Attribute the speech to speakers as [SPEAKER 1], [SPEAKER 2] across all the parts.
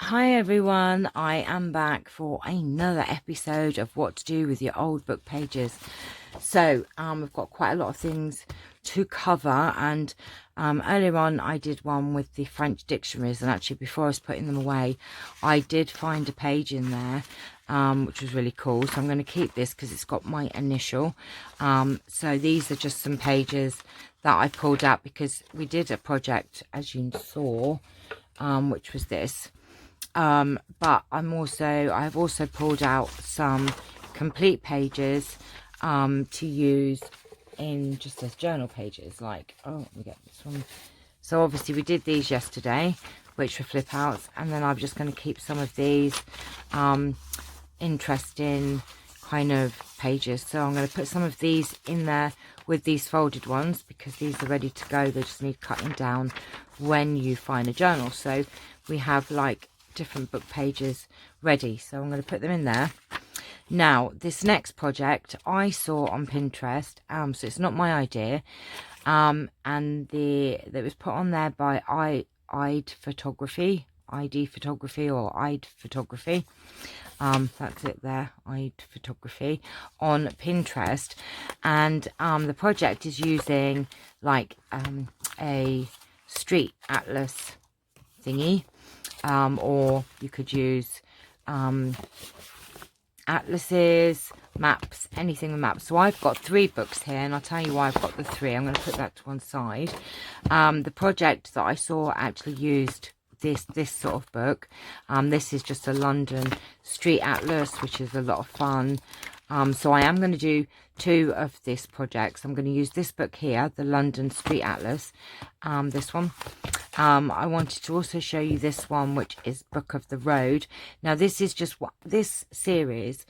[SPEAKER 1] Hi everyone, I am back for another episode of what to do with your old book pages. So we've got quite a lot of things to cover, and earlier on I did one with the French dictionaries, and actually before I was putting them away I did find a page in there which was really cool, so I'm going to keep this because it's got my initial. So these are just some pages that I pulled out because we did a project, as you saw, which was this. But I've also pulled out some complete pages to use in just as journal pages, like, oh, let me get this one. So obviously we did these yesterday, which were flip outs, and then I'm just going to keep some of these interesting kind of pages. So I'm going to put some of these in there with these folded ones because these are ready to go. They just need cutting down when you find a journal. So we have like different book pages ready, so I'm going to put them in there. Now this next project I saw on Pinterest, so it's not my idea, and that was put on there by ID Photography or I'd Photography. That's it there, I'd Photography on Pinterest, and the project is using like a street atlas thingy, or you could use atlases, maps, anything with maps. So I've got 3 books here, and I'll tell you why I've got the 3. I'm going to put that to one side. The project that I saw actually used this sort of book. This is just a London street atlas, which is a lot of fun. So I am going to do 2 of this project. So I'm going to use this book here, the London Street Atlas, this one. I wanted to also show you this one, which is Book of the Road. Now this is just what this series,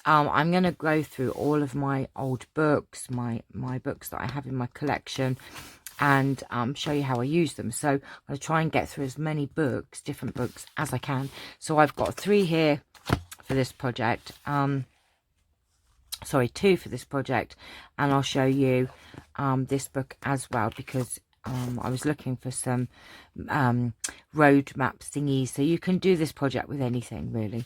[SPEAKER 1] I'm going to go through all of my old books, my books that I have in my collection, and show you how I use them. So I'm going to try and get through as many books, different books, as I can. So I've got 3 here for this project, sorry, 2 for this project, and I'll show you this book as well, because I was looking for some road maps thingies. So you can do this project with anything really.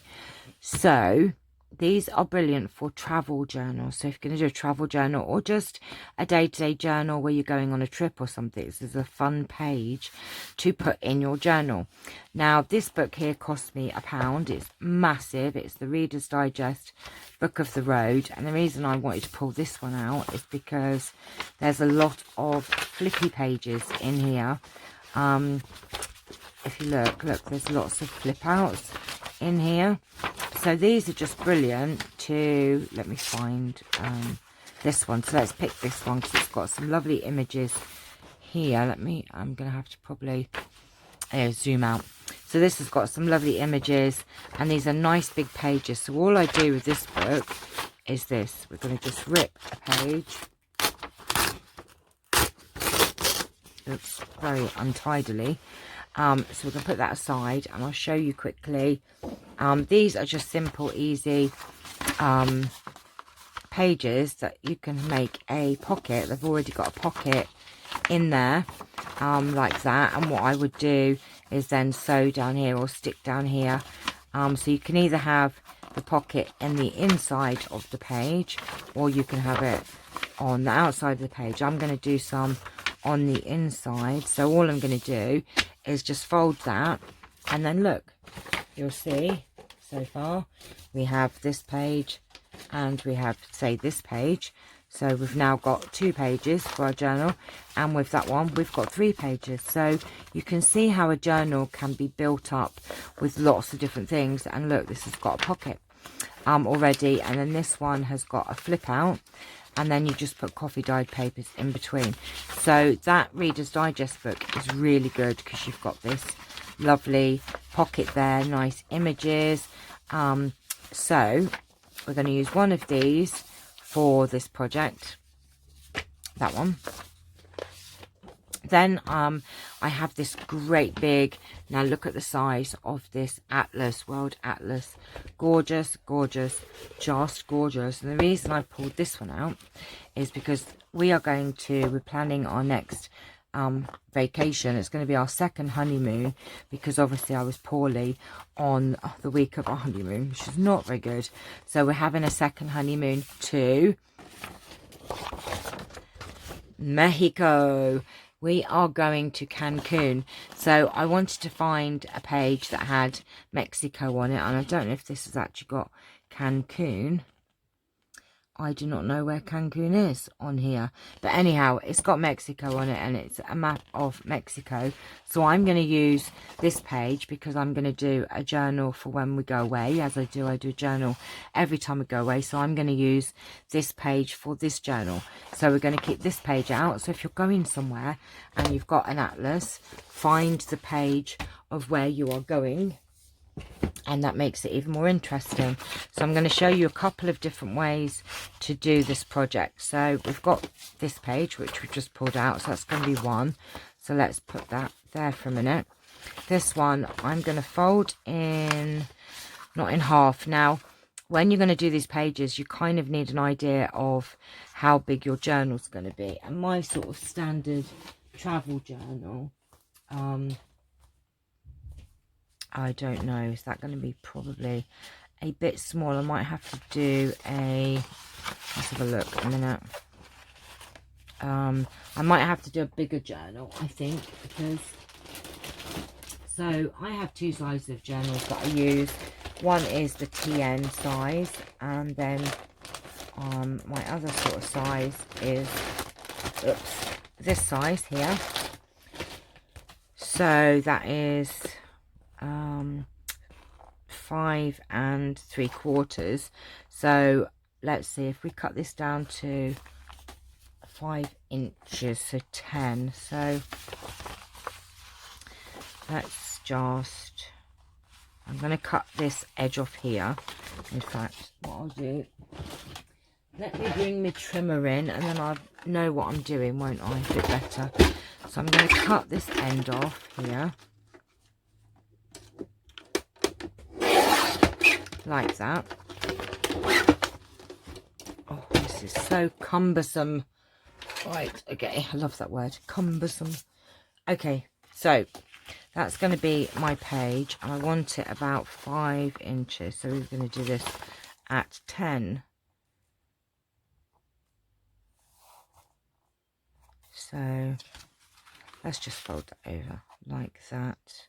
[SPEAKER 1] So these are brilliant for travel journals. So if you're going to do a travel journal or just a day-to-day journal where you're going on a trip or something, this is a fun page to put in your journal. Now this book here cost me £1. It's massive. It's the Reader's Digest Book of the Road, and the reason I wanted to pull this one out is because there's a lot of flippy pages in here. If you look, there's lots of flip outs in here. So these are just brilliant to, let me find this one. So let's pick this one because it's got some lovely images here. I'm going to have to probably zoom out. So this has got some lovely images, and these are nice big pages. So all I do with this book is this. We're going to just rip a page. Oops, very untidily. So we can put that aside, and I'll show you quickly. These are just simple, easy pages that you can make a pocket. They've already got a pocket in there, like that. And what I would do is then sew down here or stick down here. So you can either have the pocket in the inside of the page, or you can have it on the outside of the page. I'm going to do some on the inside. So all I'm going to do is just fold that, and then look, you'll see so far we have this page and we have, say, this page. So we've now got 2 pages for our journal, and with that one we've got 3 pages. So you can see how a journal can be built up with lots of different things. And look, this has got a pocket already, and then this one has got a flip out, and then you just put coffee dyed papers in between. So that Reader's Digest book is really good because you've got this lovely pocket there, nice images. So we're going to use one of these for this project, that one. Then I have this great big, now look at the size of this atlas, World Atlas. Gorgeous, gorgeous, just gorgeous. And the reason I pulled this one out is because we're planning our next vacation. It's going to be our second honeymoon, because obviously I was poorly on the week of our honeymoon, which is not very good. So we're having a second honeymoon to Mexico. We are going to Cancun. So I wanted to find a page that had Mexico on it, and I don't know if this has actually got Cancun. I do not know where Cancun is on here. But anyhow, it's got Mexico on it, and it's a map of Mexico. So I'm going to use this page because I'm going to do a journal for when we go away. As I do a journal every time we go away. So I'm going to use this page for this journal. So we're going to keep this page out. So if you're going somewhere and you've got an atlas, find the page of where you are going. And that makes it even more interesting. So I'm going to show you a couple of different ways to do this project. So we've got this page, which we've just pulled out. So that's going to be one. So let's put that there for a minute. This one, I'm going to fold in, not in half. Now, when you're going to do these pages, you kind of need an idea of how big your journal's going to be. And my sort of standard travel journal, I don't know, is that going to be probably a bit small? I might have to do a, let's have a look a minute. I might have to do a bigger journal, I think, because, so I have two sizes of journals that I use. One is the TN size, and then my other sort of size is, oops, this size here. So that is 5 3/4. So let's see if we cut this down to 5 inches, so 10. So let's just, I'm going to cut this edge off here. In fact, what I'll do, let me bring my trimmer in, and then I'll know what I'm doing, won't I? A bit better. So I'm going to cut this end off here, like that. Oh, this is so cumbersome. Right, okay, I love that word, cumbersome. Okay, so that's going to be my page, and I want it about 5 inches. So we're going to do this at 10. So let's just fold that over like that.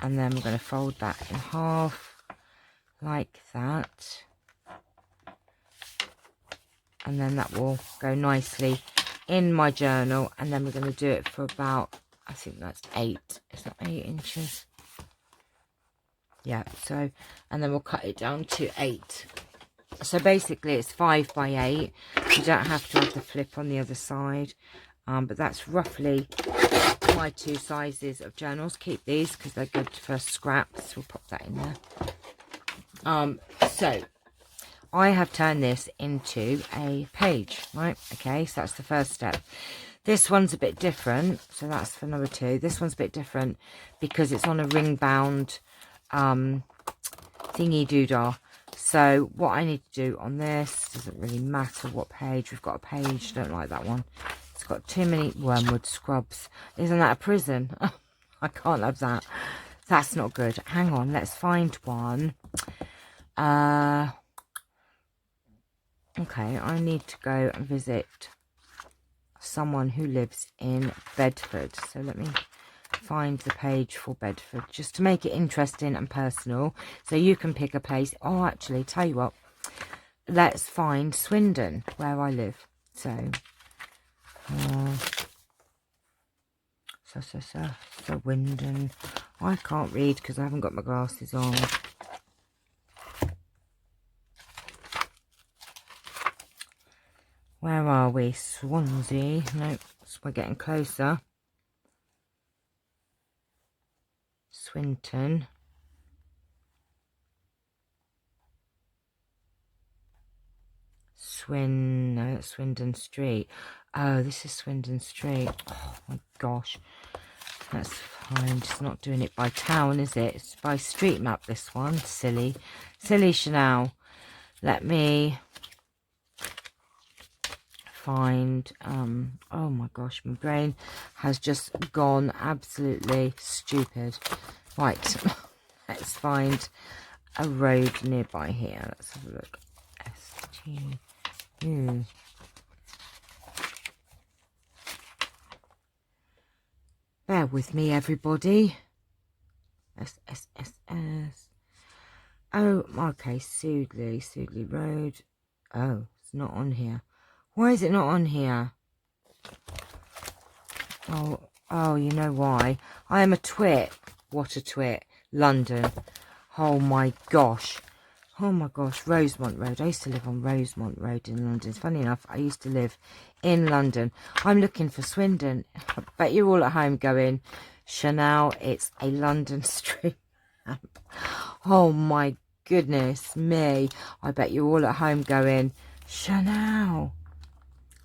[SPEAKER 1] And then we're going to fold that in half like that. And then that will go nicely in my journal. And then we're going to do it for about, I think that's 8. Is that 8 inches? Yeah, so, and then we'll cut it down to 8. So basically it's 5 by 8. You don't have to have the flip on the other side. But that's roughly my two sizes of journals. Keep these because they're good for scraps. We'll pop that in there. So I have turned this into a page, right? Okay, so that's the first step. This one's a bit different, so that's for number 2. This one's a bit different because it's on a ring bound thingy doodah. So what I need to do on this, doesn't really matter what page. We've got a page, don't like that one. It's got too many wormwood scrubs. Isn't that a prison? I can't have that. That's not good. Hang on, let's find one. Okay, I need to go and visit someone who lives in Bedford. So let me find the page for Bedford, just to make it interesting and personal. So you can pick a place. Oh, actually, tell you what. Let's find Swindon, where I live. So... Swindon. I can't read because I haven't got my glasses on. Where are we? Swansea. Nope, we're getting closer. Swinton. No, that's Swindon Street. Oh, this is Swindon Street. Oh my gosh. That's fine. It's not doing it by town, is it? It's by street map, this one. Silly. Silly Channelle. Let me find, oh my gosh, my brain has just gone absolutely stupid. Right, let's find a road nearby here. Let's have a look. STU. Bear with me, everybody. SSSS. Oh, okay, Sudley Road. Oh, it's not on here. Why is it not on here? Oh, you know why? I am a twit. What a twit. London. Oh my gosh. Oh my gosh, Rosemont Road. I used to live on Rosemont Road in London. It's funny enough, I used to live in London. I'm looking for Swindon. I bet you're all at home going, Channelle, it's a London street map. Oh my goodness me. I bet you're all at home going, Channelle.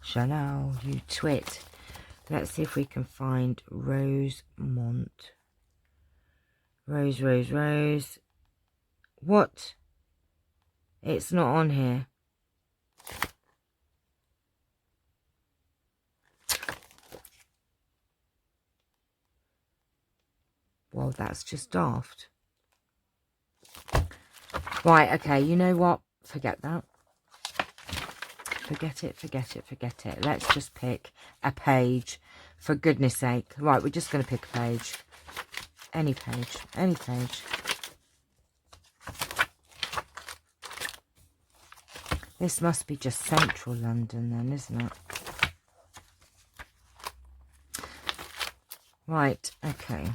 [SPEAKER 1] Channelle, you twit. Let's see if we can find Rosemont. Rose. What? It's not on here. Well, that's just daft. Right, okay, you know what? Forget that. Forget it. Let's just pick a page. For goodness sake. Right, we're just going to pick a page. Any page. This must be just central London then, isn't it? Right, okay.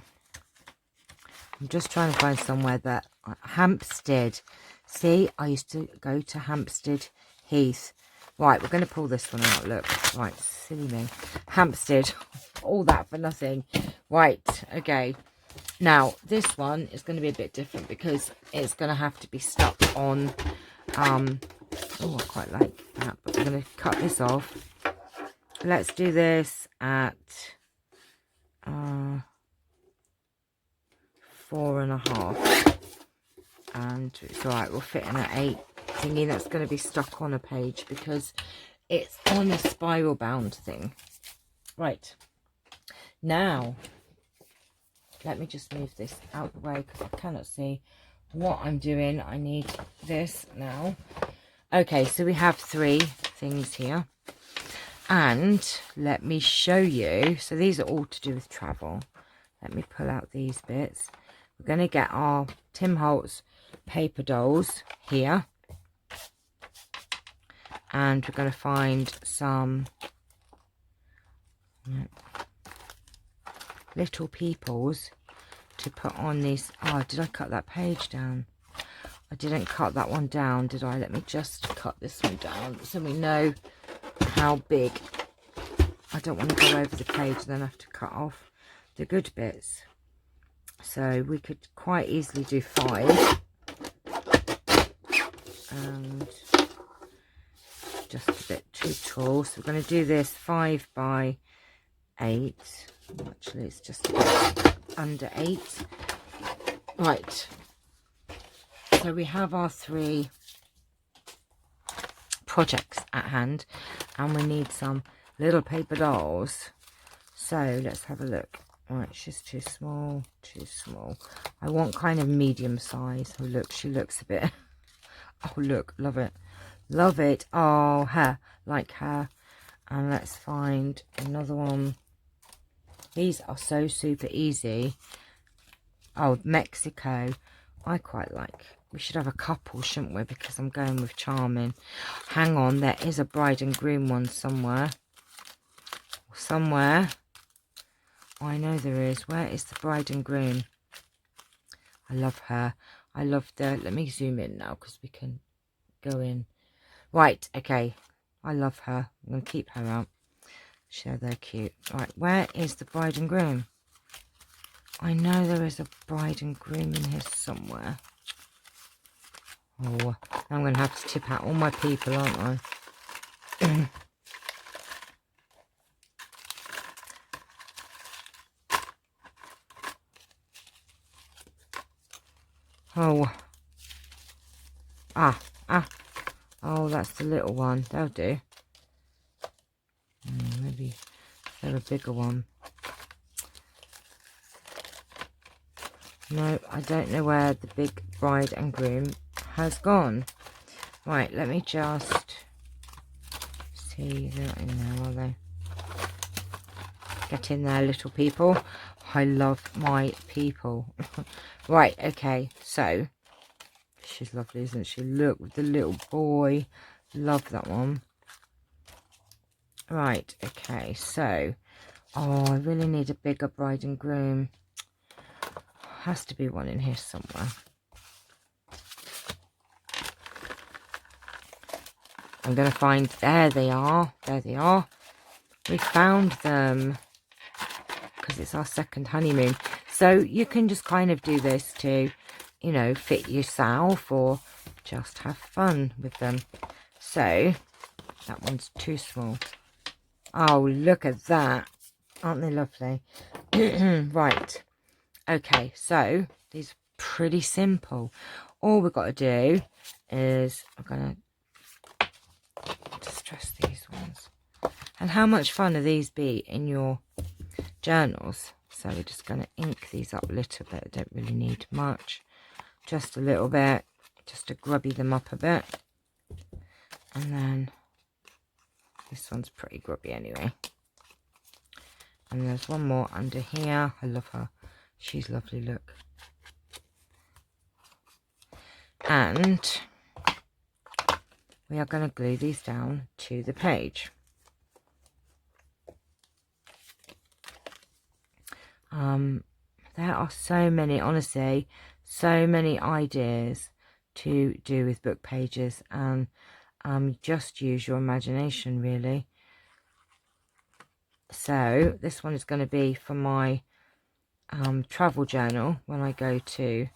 [SPEAKER 1] I'm just trying to find somewhere that... Hampstead. See, I used to go to Hampstead Heath. Right, we're going to pull this one out, look. Right, silly me. Hampstead. All that for nothing. Right, okay. Now, this one is going to be a bit different because it's going to have to be stuck on... oh, I quite like that, but we're going to cut this off. Let's do this at 4.5, and it's all right. We'll fit in at 8 thingy. That's going to be stuck on a page because it's on a spiral bound thing. Right, now let me just move this out the way because I cannot see what I'm doing. I need this now. Okay, so we have 3 things here. And let me show you. So these are all to do with travel. Let me pull out these bits. We're going to get our Tim Holtz paper dolls here. And we're going to find some little peoples to put on these. Oh, did I cut that page down? I didn't cut that one down, did I? Let me just cut this one down so we know how big. I don't want to go over the page and then have to cut off the good bits. So we could quite easily do 5. And just a bit too tall. So we're going to do this 5 by 8. Actually, it's just a bit under 8. Right. So we have our 3 projects at hand, and we need some little paper dolls. So let's have a look. Right, she's too small. I want kind of medium size. Oh look, she looks a bit. Oh look, love it. Oh, her, like her. And let's find another one. These are so super easy. Oh, Mexico. I quite like. We should have a couple, shouldn't we? Because I'm going with Charming. Hang on, there is a bride and groom one somewhere. I know there is. Where is the bride and groom? I love her. I love the... Let me zoom in now because we can go in. Right, okay. I love her. I'm going to keep her out. Sure, they're cute. Right, where is the bride and groom? I know there is a bride and groom in here somewhere. Oh, I'm going to have to tip out all my people, aren't I? Oh. Oh, that's the little one. That'll do. there a bigger one? No, I don't know where the big bride and groom has gone. Right, let me just see. They're not in there, are they? Get in there, little people. I love my people. Right, okay, so she's lovely, isn't she? Look, with the little boy. Love that one. Right, okay, so oh, I really need a bigger bride and groom. Has to be one in here somewhere. I'm going to find, there they are, there they are. We found them because it's our second honeymoon. So you can just kind of do this to, you know, fit yourself or just have fun with them. So that one's too small. Oh, look at that. Aren't they lovely? Right. Okay, so these are pretty simple. All we've got to do is, I'm going to distress these ones. And how much fun are these be in your journals? So we're just going to ink these up a little bit. I don't really need much. Just a little bit. Just to grubby them up a bit. And then this one's pretty grubby anyway. And there's one more under here. I love her. She's lovely, look. And we are going to glue these down to the page. There are so many, honestly, so many ideas to do with book pages, and just use your imagination, really. So this one is going to be for my travel journal when I go to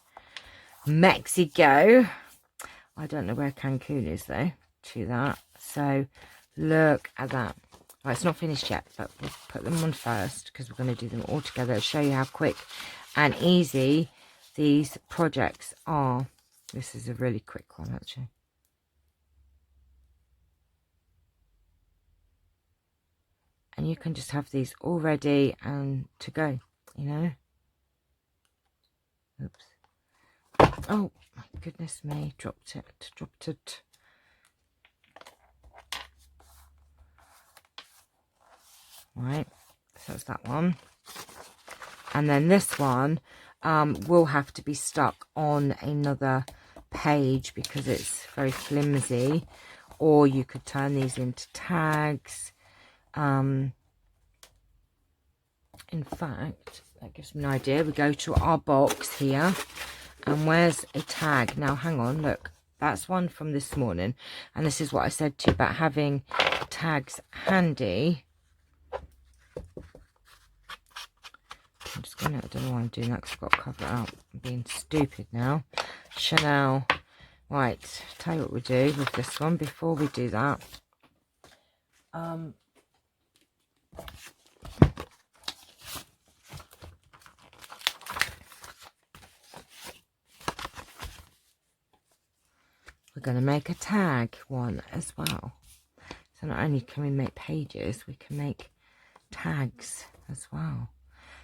[SPEAKER 1] Mexico. I don't know where Cancun is though, to that. So look at that. Right, it's not finished yet, but we'll put them on first because we're going to do them all together. Show you how quick and easy these projects are. This is a really quick one, actually. And you can just have these all ready and to go, you know. Oops. Oh, my goodness me. Dropped it. Right, so that's that one. And then this one will have to be stuck on another page because it's very flimsy. Or you could turn these into tags. In fact, that gives me an idea. We go to our box here. And where's a tag? Now, hang on, look. That's one from this morning. And this is what I said to you about having tags handy. I'm just going to, I don't know why I'm doing that because I've got to cover it up. I'm being stupid now. Channelle. Right, tell you what we'll do with this one before we do that. We're going to make a tag one as well. So not only can we make pages, we can make tags as well.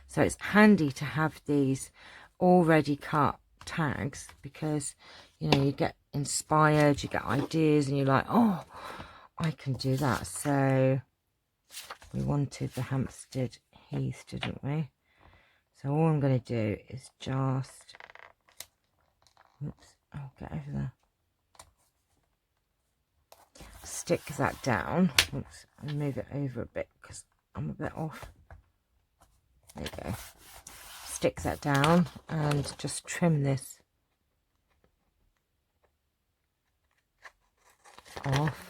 [SPEAKER 1] So it's handy to have these already cut tags because, you know, you get inspired, you get ideas, and you're like, oh, I can do that. So we wanted the Hampstead Heath, didn't we? So all I'm going to do is just, oops, I'll get over there. Stick that down. Oops, and move it over a bit because I'm a bit off. There you go. Stick that down and just trim this off.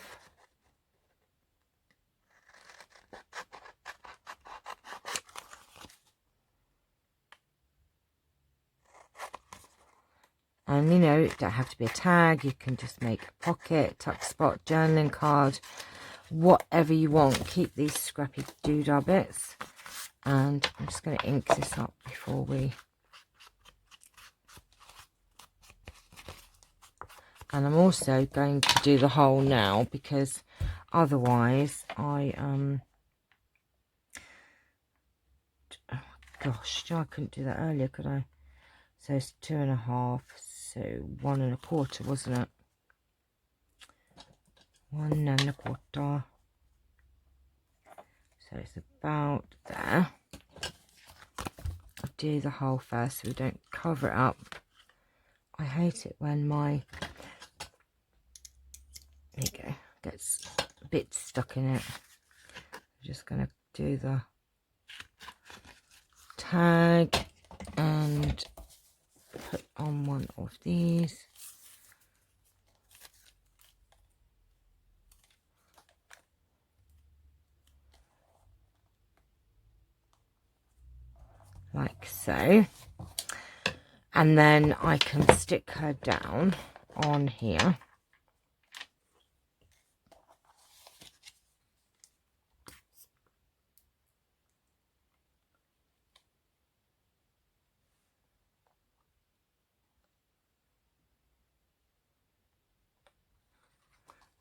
[SPEAKER 1] And, you know, it don't have to be a tag. You can just make a pocket, tuck spot, journaling card, whatever you want. Keep these scrappy doodah bits. And I'm just going to ink this up before we... And I'm also going to do the hole now because otherwise I gosh, I couldn't do that earlier, could I? So it's 2.5, so 1.25, wasn't it? 1.25. So it's about there. I'll do the hole first so we don't cover it up. I hate it when my, there you go, gets a bit stuck in it. I'm just going to do the tag and put on one of these. Like so. And then I can stick her down on here.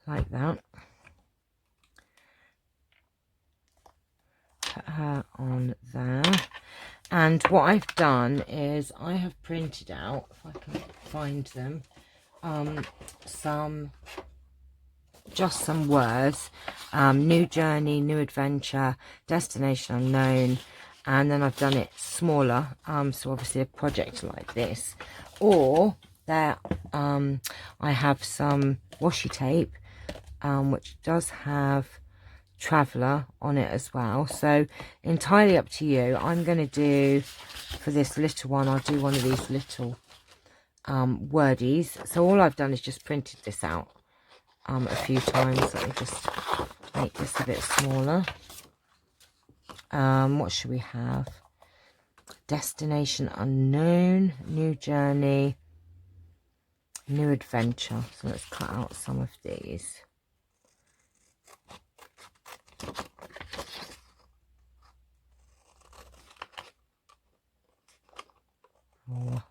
[SPEAKER 1] Like that. Put her on there. And what I've done is I have printed out, if I can find them, just some words. New journey, new adventure, destination unknown. And then I've done it smaller. So obviously a project like this. Or there, I have some washi tape, which does have traveller on it as well. So entirely up to you. I'm going to do, for this little one, I'll do one of these little wordies. So all I've done is just printed this out a few times. Let me just make this a bit smaller. What should we have? Destination unknown, new journey, new adventure. So let's cut out some of these. Oh.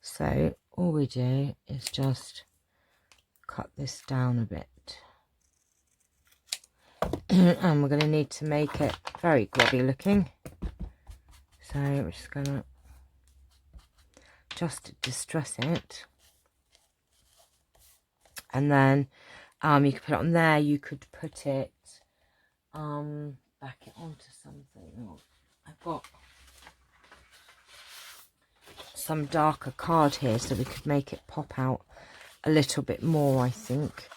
[SPEAKER 1] So all we do is just cut this down a bit. And we're going to need to make it very grubby looking. So we're just going to just distress it. And then you could put it on there. You could put it, back it onto something. Oh, I've got some darker card here so we could make it pop out a little bit more, I think.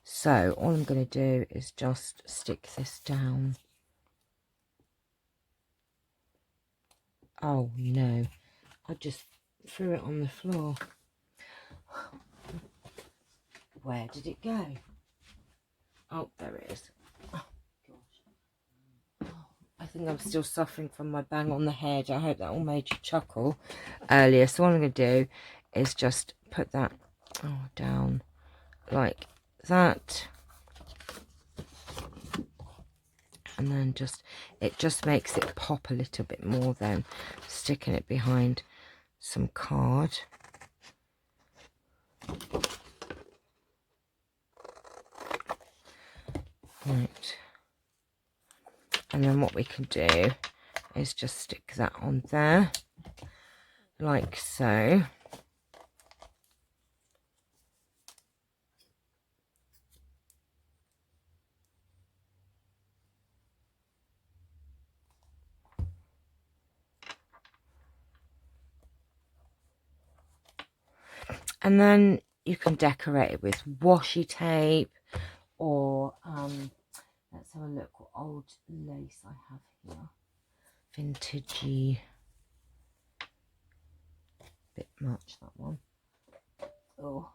[SPEAKER 1] So all I'm going to do is just stick this down. Oh no, I just threw it on the floor. Where did it go? Oh, there it is. Oh gosh. Oh, I think I'm still suffering from my bang on the head. I hope that all made you chuckle earlier. So all I'm going to do is just put that down like that. And then it just makes it pop a little bit more than sticking it behind some card. Right. And then what we can do is just stick that on there, like so. And then you can decorate it with washi tape or, let's have a look what old lace I have here. Vintagey. Bit much, that one. Oh,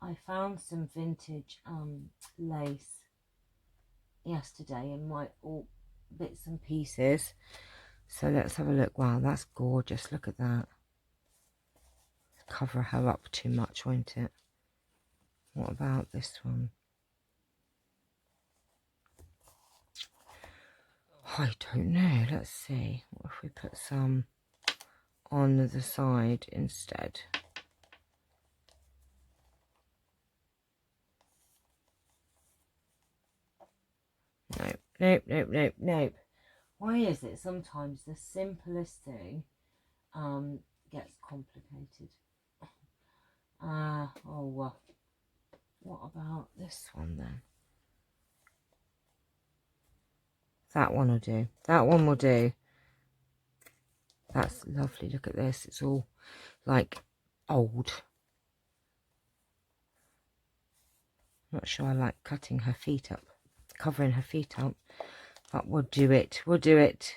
[SPEAKER 1] I found some vintage lace yesterday in my all bits and pieces. So let's have a look. Wow, that's gorgeous. Look at that. Cover her up too much, won't it? What about this one? I don't know. Let's see. What if we put some on the side instead? Nope, nope, nope, nope, nope. Why is it sometimes the simplest thing gets complicated? What about this one then? That one will do. That one will do. That's lovely. Look at this. It's all like old. Not sure I like cutting her feet up, covering her feet up, but we'll do it. We'll do it.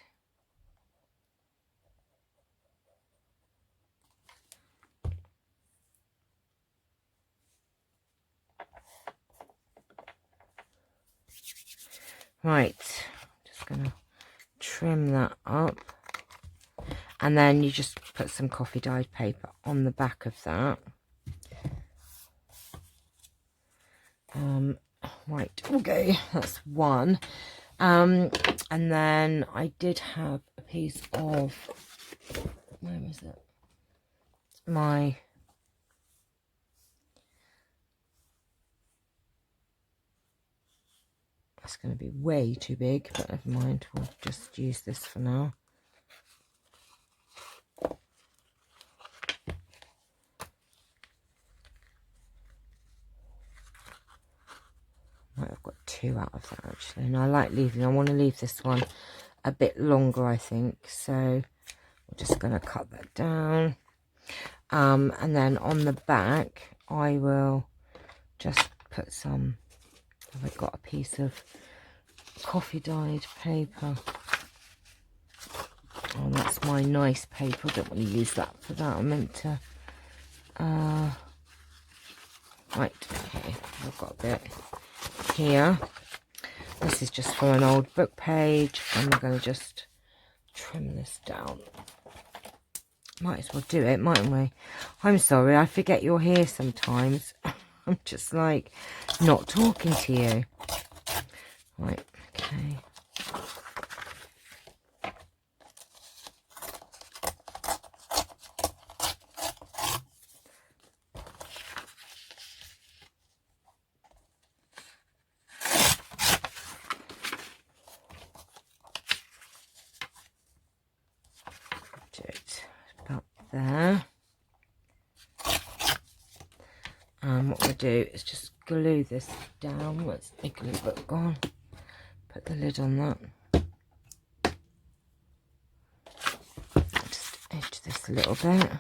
[SPEAKER 1] Right. Just going to trim that up. And then you just put some coffee dyed paper on the back of that. Right, okay, that's one. And then I did have a piece of, where is it? That's going to be way too big, but never mind, we'll just use this for now. Right, I've got two out of that actually, and I want to leave this one a bit longer, I think, so we're just going to cut that down. And then on the back I will just put some, I've got a piece of coffee dyed paper. Oh, that's my nice paper. I don't want to use that for that. I meant to right, okay, I've got a bit here. This is just from an old book page, and we're going to just trim this down. Might as well do it, mightn't we? I'm sorry, I forget you're here sometimes. I'm just like not talking to you. Right, okay. Do it about there. And what we'll do is just glue this down. Where's my glue book gone? Put the lid on that. Just edge this a little bit.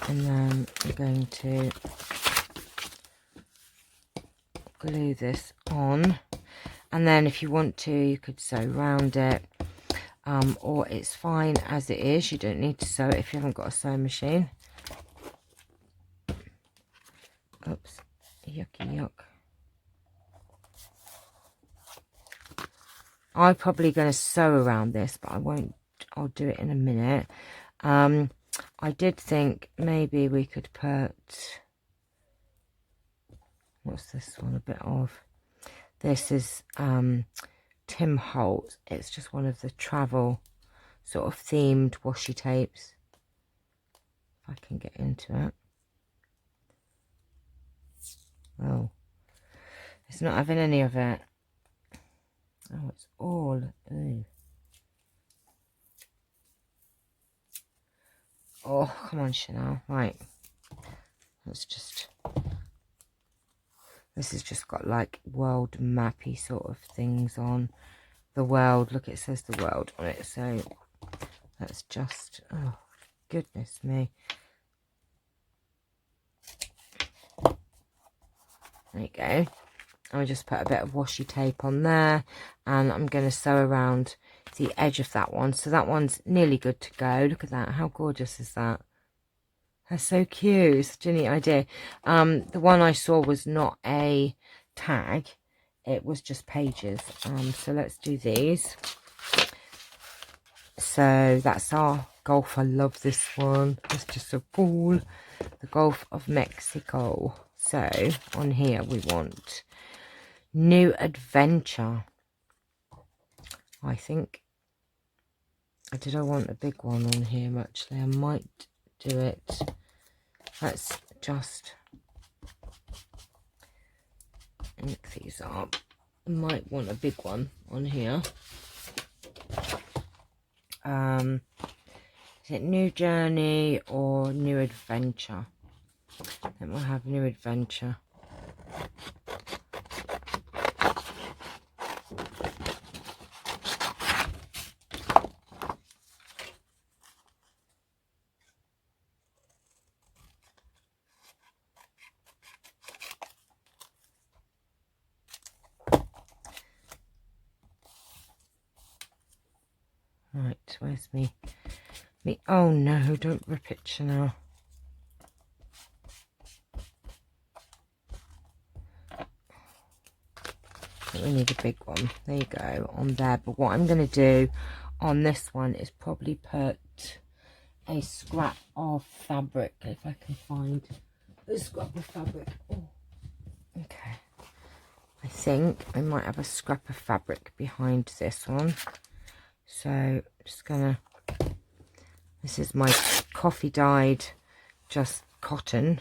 [SPEAKER 1] And then I'm going to glue this on. And then if you want to, you could sew around it. Or it's fine as it is. You don't need to sew it if you haven't got a sewing machine. Oops, yucky yuck. I'm probably going to sew around this, but I won't. I'll do it in a minute. I did think maybe we could put, what's this one, a bit of, this is Tim Holt. It's just one of the travel sort of themed washi tapes. If I can get into it. Oh, it's not having any of it. Oh, it's all, ooh. Oh, come on, Channelle. Right. Let's just, this has just got like world mappy sort of things on. The world, look, it says the world on it. So let's just, oh, goodness me. There you go. I'll just put a bit of washi tape on there, and I'm going to sew around the edge of that one. So that one's nearly good to go. Look at that. How gorgeous is that? That's so cute. Such a neat idea. The one I saw was not a tag. It was just pages. So let's do these. So that's our Gulf. I love this one. It's just so cool. The Gulf of Mexico. So on here we want new adventure. I think, did I want a big one on here actually? I might do it. Let's just ink these up. I might want a big one on here. Is it new journey or new adventure? Then we'll have new adventure. Right, where's me? Oh no, don't rip it, Channelle. We need a big one. There you go, on there. But what I'm going to do on this one is probably put a scrap of fabric, if I can find a scrap of fabric. Oh, okay. I think I might have a scrap of fabric behind this one. So I'm just gonna, this is my coffee dyed just cotton,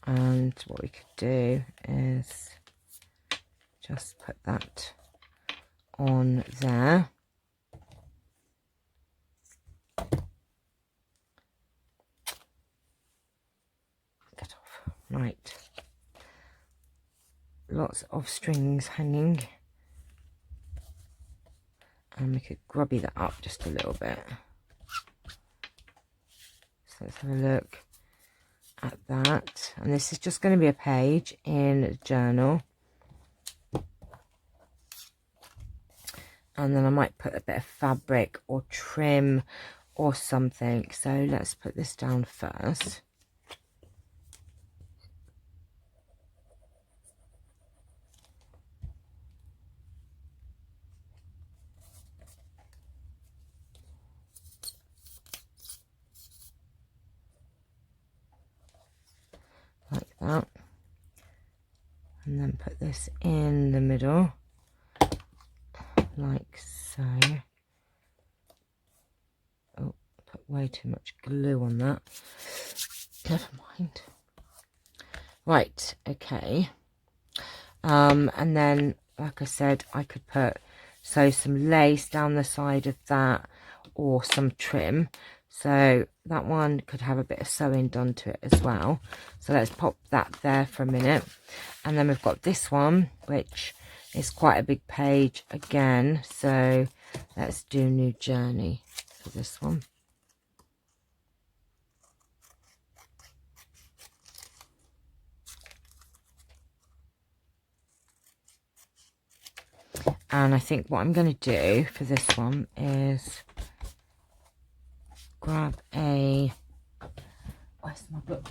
[SPEAKER 1] and what we could do is just put that on there. Get off. Right, lots of strings hanging. And we could grubby that up just a little bit. So let's have a look at that. And this is just going to be a page in a journal. And then I might put a bit of fabric or trim or something. So let's put this down first. Like that, and then put this in the middle like so. Oh, put way too much glue on that. Never mind. Right, okay. And then, like I said, I could put some lace down the side of that, or some trim. So that one could have a bit of sewing done to it as well. So let's pop that there for a minute. And then we've got this one, which is quite a big page again. So let's do new journey for this one. And I think what I'm going to do for this one is grab a, where's my book?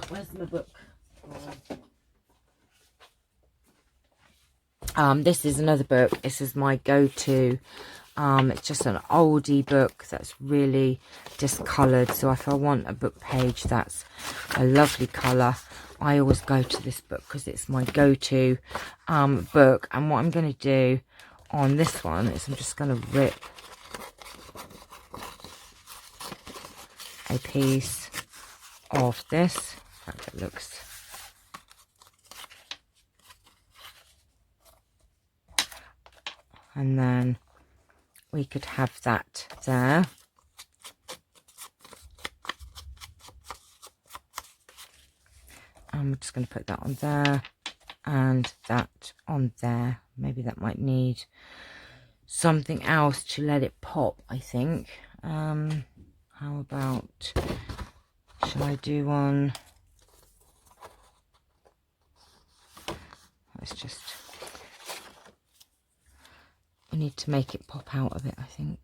[SPEAKER 1] This is another book. This is my go-to. It's just an oldie book that's really discoloured. So if I want a book page that's a lovely colour, I always go to this book because it's my go-to book. And what I'm going to do on this one is I'm just going to rip a piece of this. In fact, it looks, and then we could have that there. I'm just going to put that on there and that on there. Maybe that might need something else to let it pop, I think. How about, shall I do one? Let's just, we need to make it pop out a bit, I think.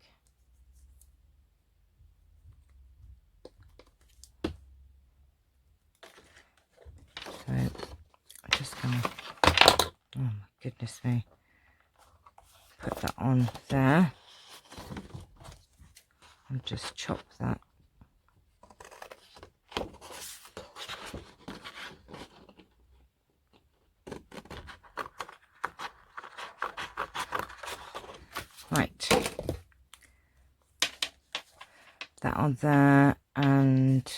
[SPEAKER 1] So I'm just gonna, oh my goodness me, put that on there and just chop that. that on there, and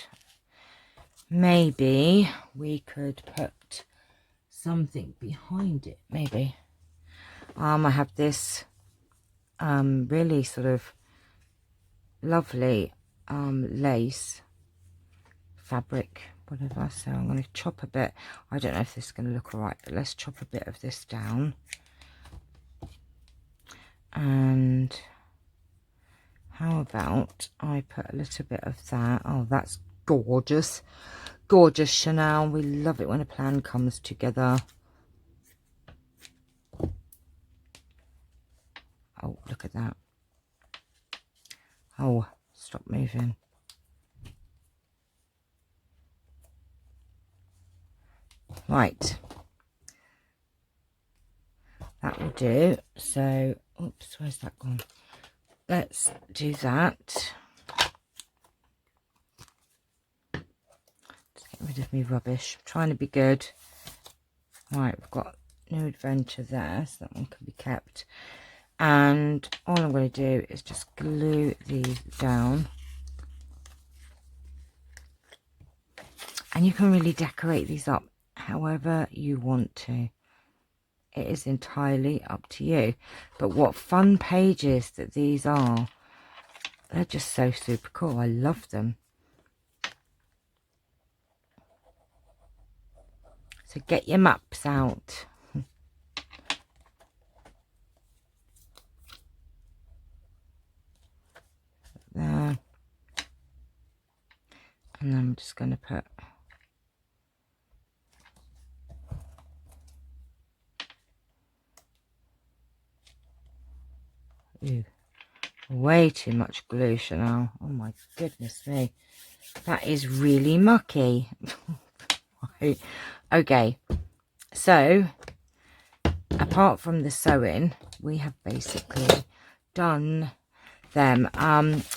[SPEAKER 1] maybe we could put something behind it. Maybe I have this really sort of lovely lace fabric, whatever. So I'm going to chop a bit. I don't know if this is going to look alright, but let's chop a bit of this down. And how about I put a little bit of that? Oh, that's gorgeous. Gorgeous, Channelle. We love it when a plan comes together. Oh, look at that. Oh, stop moving. Right. That will do. So, oops, where's that gone? Let's do that. Let's get rid of me rubbish. I'm trying to be good. Right, we've got New Adventure there, so that one can be kept. And all I'm going to do is just glue these down. And you can really decorate these up however you want to. It is entirely up to you. But what fun pages that these are. They're just so super cool. I love them. So get your maps out. There. And then I'm just going to put way too much glue, Channelle. Oh my goodness me. That is really mucky. Right. Okay. So, apart from the sewing, we have basically done them.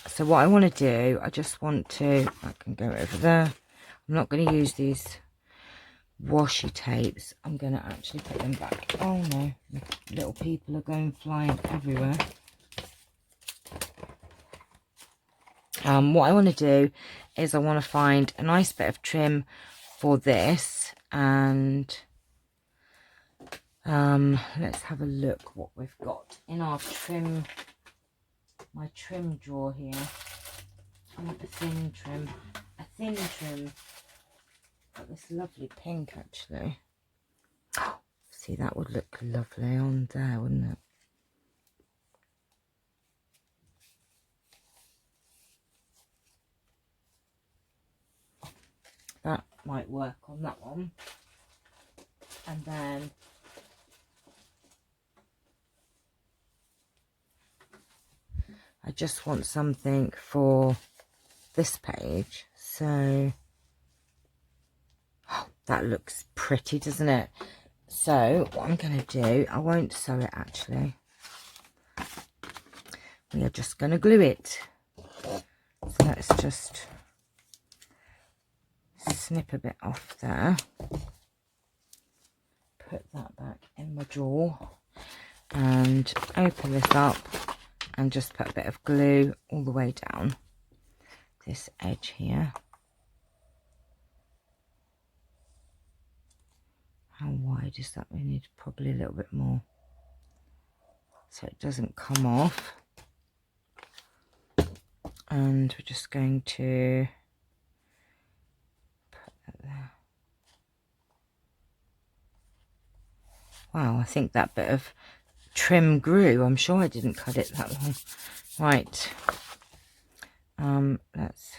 [SPEAKER 1] So what I want to do, I just want to, I can go over there. I'm not going to use these washi tapes. I'm going to actually put them back. Oh no, little people are going flying everywhere. What I want to do is I want to find a nice bit of trim for this, and let's have a look what we've got in our trim, my trim drawer here. I want a thin trim, got this lovely pink actually. See, that would look lovely on there, wouldn't it? That might work on that one. And then I just want something for this page. So that looks pretty, doesn't it? So what I'm going to do, I won't sew it actually. We are just going to glue it. So let's just snip a bit off there. Put that back in my drawer and open this up and just put a bit of glue all the way down this edge here. How wide is that? We need probably a little bit more so it doesn't come off. And we're just going to put that there. Wow, I think that bit of trim grew. I'm sure I didn't cut it that long. Right. Let's,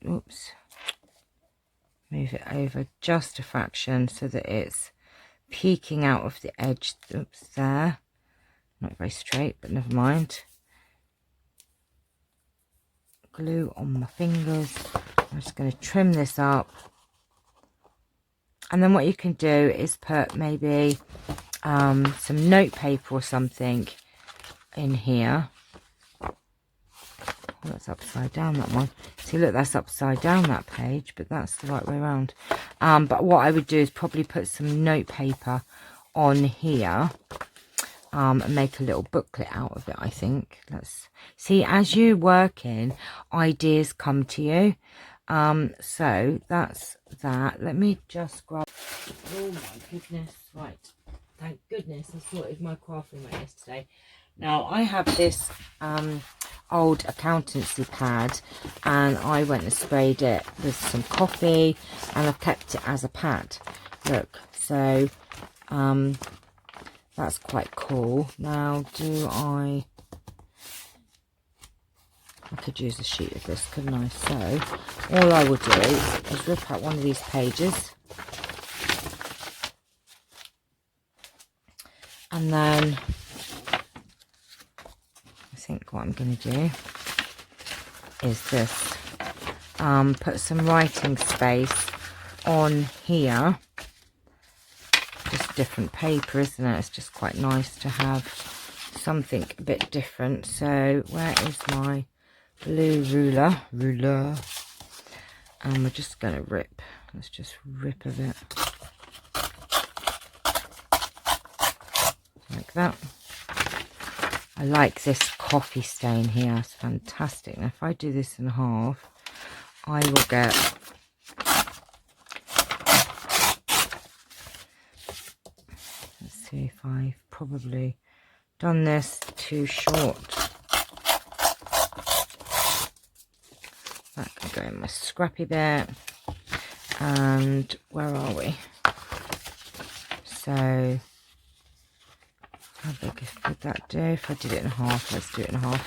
[SPEAKER 1] oops, move it over just a fraction so that it's peeking out of the edge. Oops, there. Not very straight, but never mind. Glue on my fingers. I'm just going to trim this up. And then what you can do is put maybe some note paper or something in here. Oh, that's upside down, that one. See, look, that's upside down, that page, but that's the right way around. But what I would do is probably put some note paper on here. and make a little booklet out of it, I think. Let's see, as you're working, ideas come to you. So that's that. Let me just grab, oh my goodness, right, thank goodness I sorted my craft room out yesterday. Now I have this old accountancy pad, and I went and sprayed it with some coffee, and I've kept it as a pad. Look, so that's quite cool. Now I could use a sheet of this, couldn't I? So all I will do is rip out one of these pages, and then I think what I'm going to do is this, put some writing space on here. Just different paper, isn't it? It's just quite nice to have something a bit different. So where is my blue ruler? And we're just going to rip. Let's just rip a bit. Like that. I like this coffee stain here. It's fantastic. Now if I do this in half, I will get... Let's see if I've probably done this too short. That can go in my scrappy bit. And where are we? So how big would that do if I did it in half? Let's do it in half.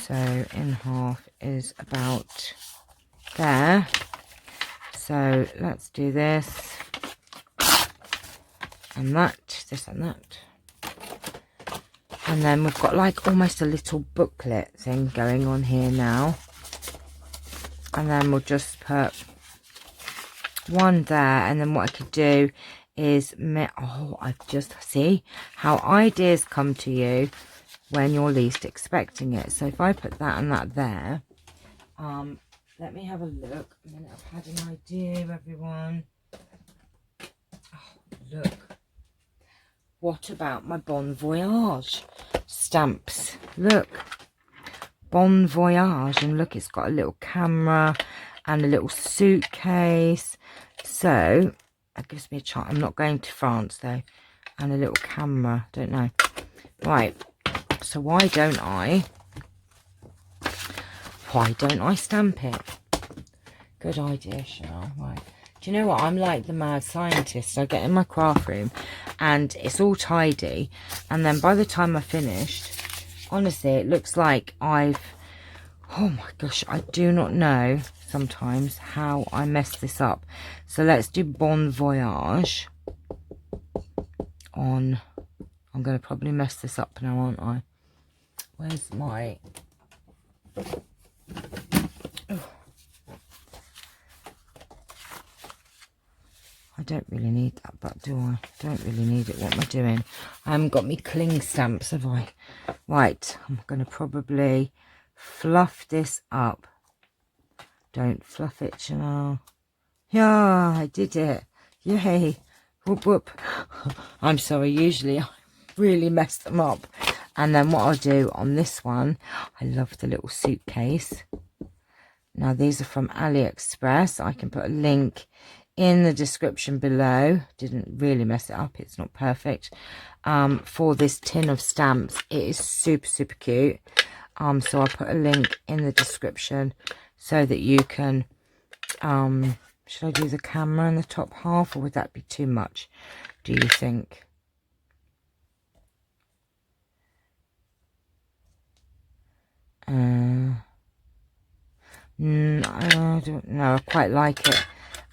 [SPEAKER 1] So in half is about there. So let's do this and that, this and that. And then we've got like almost a little booklet thing going on here now. And then we'll just put one there, and then what I could do is, oh, I just see how ideas come to you when you're least expecting it. So if I put that and that there, let me have a look. A minute, I've had an idea, everyone. Oh, look. What about my Bon Voyage stamps? Look. Bon Voyage, and look, it's got a little camera and a little suitcase. So that gives me a chance. I'm not going to France though. And a little camera, don't know. Right, so why don't I stamp it? Good idea, Channelle. Right, do you know what, I'm like the mad scientist. I get in my craft room and it's all tidy, and then by the time I finished, honestly, it looks like I've, oh my gosh, I do not know sometimes how I mess this up. So let's do Bon Voyage on, I'm going to probably mess this up now, aren't I? Where's my, oh. I don't really need that, but do I? Don't really need it. What am I doing? I haven't got me cling stamps, have I? Right, I'm going to probably fluff this up. Don't fluff it, Channelle. Yeah, I did it. Yay. Whoop, whoop. I'm sorry, usually I really mess them up. And then what I'll do on this one, I love the little suitcase. Now, these are from AliExpress. I can put a link in the description below. Didn't really mess it up, it's not perfect. For this tin of stamps, it is super cute. So I'll put a link in the description so that you can, should I do the camera in the top half, or would that be too much, do you think? I don't know, I quite like it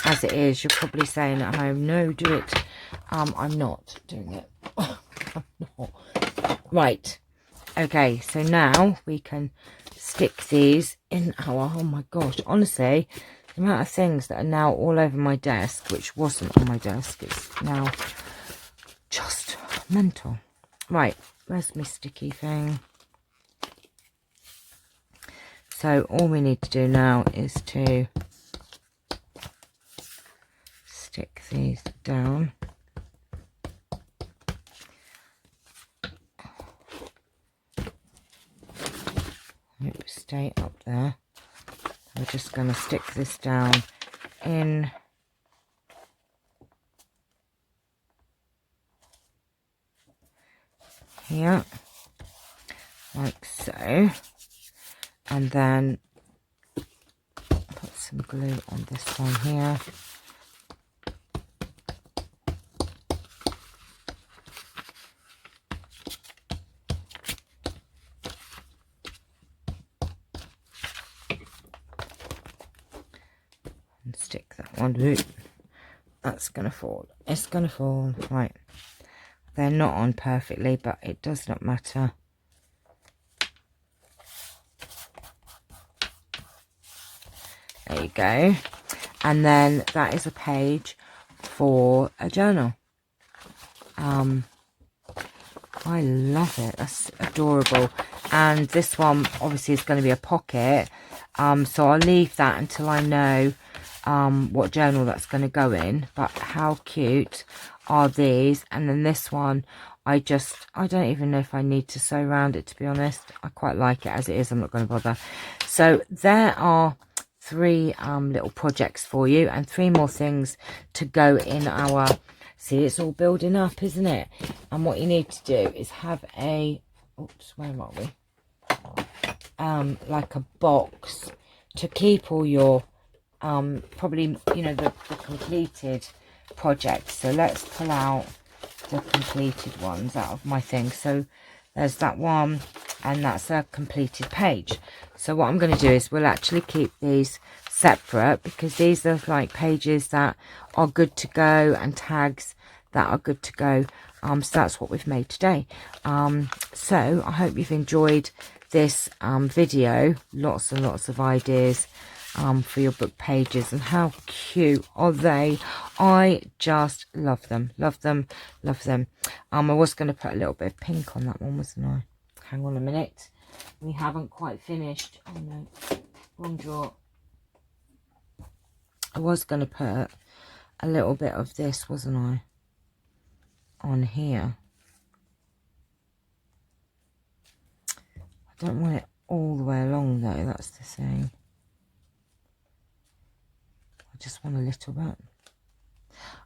[SPEAKER 1] as it is. You're probably saying at home, no, do it. I'm not doing it. I'm not. Right, okay, so now we can stick these in our, oh my gosh, honestly, the amount of things that are now all over my desk, which wasn't on my desk, it's now just mental. Right, where's my sticky thing? So all we need to do now is to stick these down. stay up there. We're just going to stick this down in here, like so, and then put some glue on this one here. And stick that one. That's going to fall. It's going to fall. Right. They're not on perfectly, but it does not matter. There you go. And then that is a page for a journal. I love it. That's adorable. And this one obviously is going to be a pocket. So I'll leave that until I know what journal that's going to go in. But how cute are these? And then this one, I don't even know if I need to sew around it, to be honest. I quite like it as it is. I'm not going to bother. So there are 3 little projects for you, and 3 more things to go in our... See, it's all building up, isn't it? And what you need to do is have a... Oops, where are we? Like a box to keep all your probably, you know, the completed projects. So let's pull out the completed ones out of my thing. So there's that one, and that's a completed page. So what I'm going to do is we'll actually keep these separate, because these are like pages that are good to go and tags that are good to go. So that's what we've made today. So I hope you've enjoyed this video. Lots and lots of ideas for your book pages, and how cute are they? I just love them, love them, love them. I was going to put a little bit of pink on that one, wasn't I? Hang on a minute, we haven't quite finished. Oh no, wrong drawer. I was going to put a little bit of this, wasn't I, on here. I don't want it all the way along though, that's the thing. I just want a little bit.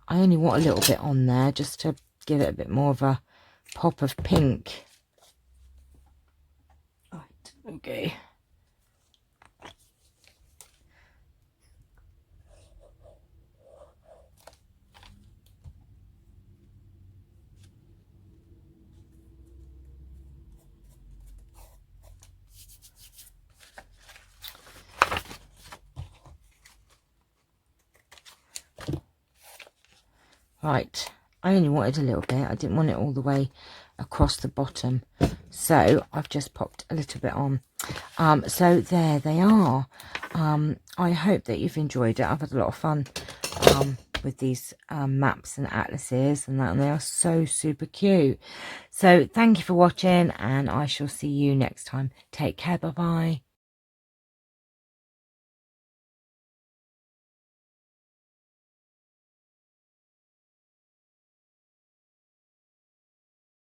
[SPEAKER 1] I only want a little bit on there just to give it a bit more of a pop of pink. Right, okay. Right, I only wanted a little bit. I didn't want it all the way across the bottom. So I've just popped a little bit on. So there they are. I hope that you've enjoyed it. I've had a lot of fun with these maps and atlases and that. And they are so super cute. So thank you for watching, and I shall see you next time. Take care. Bye-bye.